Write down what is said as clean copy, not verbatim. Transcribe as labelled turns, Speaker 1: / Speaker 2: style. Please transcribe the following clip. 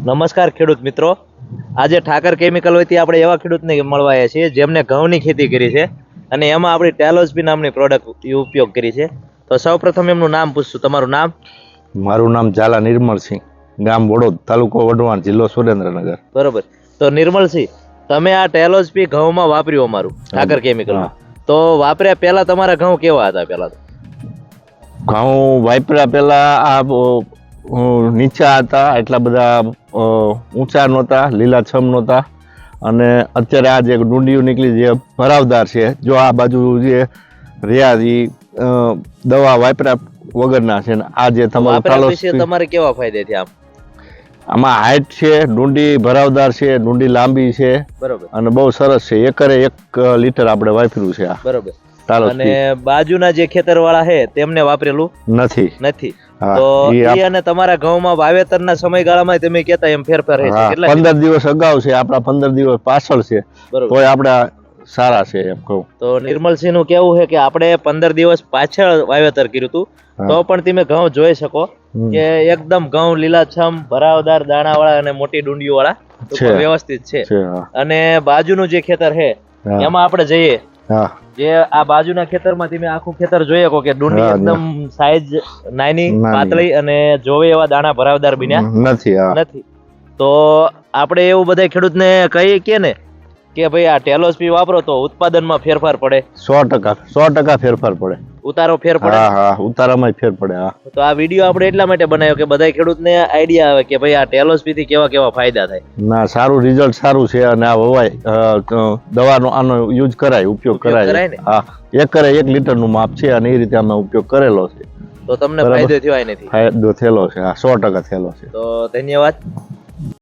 Speaker 1: નમસ્કાર ખેડૂત મિત્રો, આજે ઠાકર કેમિકલ વતી આપણે એવા ખેડૂતને મળવા આવ્યા છીએ જેમને ઘઉંની ખેતી કરી છે અને એમાં આપણી ટેલોસ્પી નામની પ્રોડક્ટ ઉપયોગ કરી છે. તો સૌપ્રથમ એમનું નામ પૂછશું. તમારું નામ?
Speaker 2: મારું નામ ઝાલા નિર્મળસિંહ, ગામ વડોદ, તાલુકો વઢવાણ, જિલ્લો સુરેન્દ્રનગર.
Speaker 1: બરોબર. તો નિર્મળસિંહ, તમે આ ટેલોસ્પી ઘઉંમાં વાપર્યું અમારું ઠાકર કેમિકલ, તો વાપર્યા પહેલા તમારા ઘઉં કેવા હતા? પહેલા તો
Speaker 2: ઘઉં વાપર્યા પહેલા આ નીચા હતા, એટલા બધા ઊંચા નહોતા, લીલાછમ નહોતા. અને અત્યારે આ જે ડુંડીયું નીકળી જે ભરાવદાર છે, જો આ બાજુ જે રહ્યા એ દવા વાપર્યા વગરના છે ને આ જે
Speaker 1: તમારું તમારે કેવા ફાયદા થયા?
Speaker 2: આમાં હાઈટ છે, ડુંડી ભરાવદાર છે, ડુંડી લાંબી છે,
Speaker 1: બરોબર,
Speaker 2: અને બહુ સરસ છે. એકરે 1 લીટર આપણે વાપર્યું છે આ.
Speaker 1: બરોબર. અને બાજુના જે ખેતર વાળા છે તેમને વાપરેલું નથી. તો અને તમારા ઘઉંમાં વાવેતરના સમયગાળામાં તમે કહેતા એમ ફેરફાર છે?
Speaker 2: 15 દિવસ અગાઉ છે, આપણા 15 દિવસ પાછળ છે, તોય આપડા સારા છે એમ કહું.
Speaker 1: તો નિર્મલસિંહ નું કેવું છે કે આપણે 15 દિવસ પાછળ વાવેતર કર્યું હતું, તો પણ તમે ઘઉં જોઈ શકો કે એકદમ ઘઉં લીલાછમ, ભરાવદાર, દાણાવાળા અને મોટી ડુંડીઓ વાળા વ્યવસ્થિત છે. અને બાજુનું જે ખેતર છે એમાં આપણે જઈએ, જે આ બાજુના ખેતરમાં તમે આખું ખેતર જોઈ શકો કે ડુંડી એકદમ સાઈઝ નાની, પાતળી અને જોવે એવા દાણા ભરાવદાર બન્યા નથી. તો આપણે એવું બધા ખેડૂતને કહીએ કે ને કે ભાઈ આ ટેલોસ્પી વાપરો તો ઉત્પાદનમાં ફેરફાર પડે.
Speaker 2: 100% ફેરફાર પડે.
Speaker 1: ઉતારો ફેર પડે.
Speaker 2: ઉતારામાં ફેર પડે.
Speaker 1: તો આ વિડીયો આપણે એટલા માટે બનાવ્યો કે બધા ખેડૂતને આઈડિયા આવે કે ભાઈ આ ટેલોસ્પી થી કેવા કેવા ફાયદા થાય.
Speaker 2: ના, સારું રિઝલ્ટ સારું છે. અને આ વવાય દવાનો આનો યુઝ કરાય, ઉપયોગ કરાય. હા, એકરે 1 લીટર નું માપ છે અને એ રીતે અમે ઉપયોગ કરેલો છે.
Speaker 1: તો તમને ફાયદો થયો? નથી ફાયદો
Speaker 2: થયેલો છે. 100% થયેલો છે.
Speaker 1: તો ધન્યવાદ.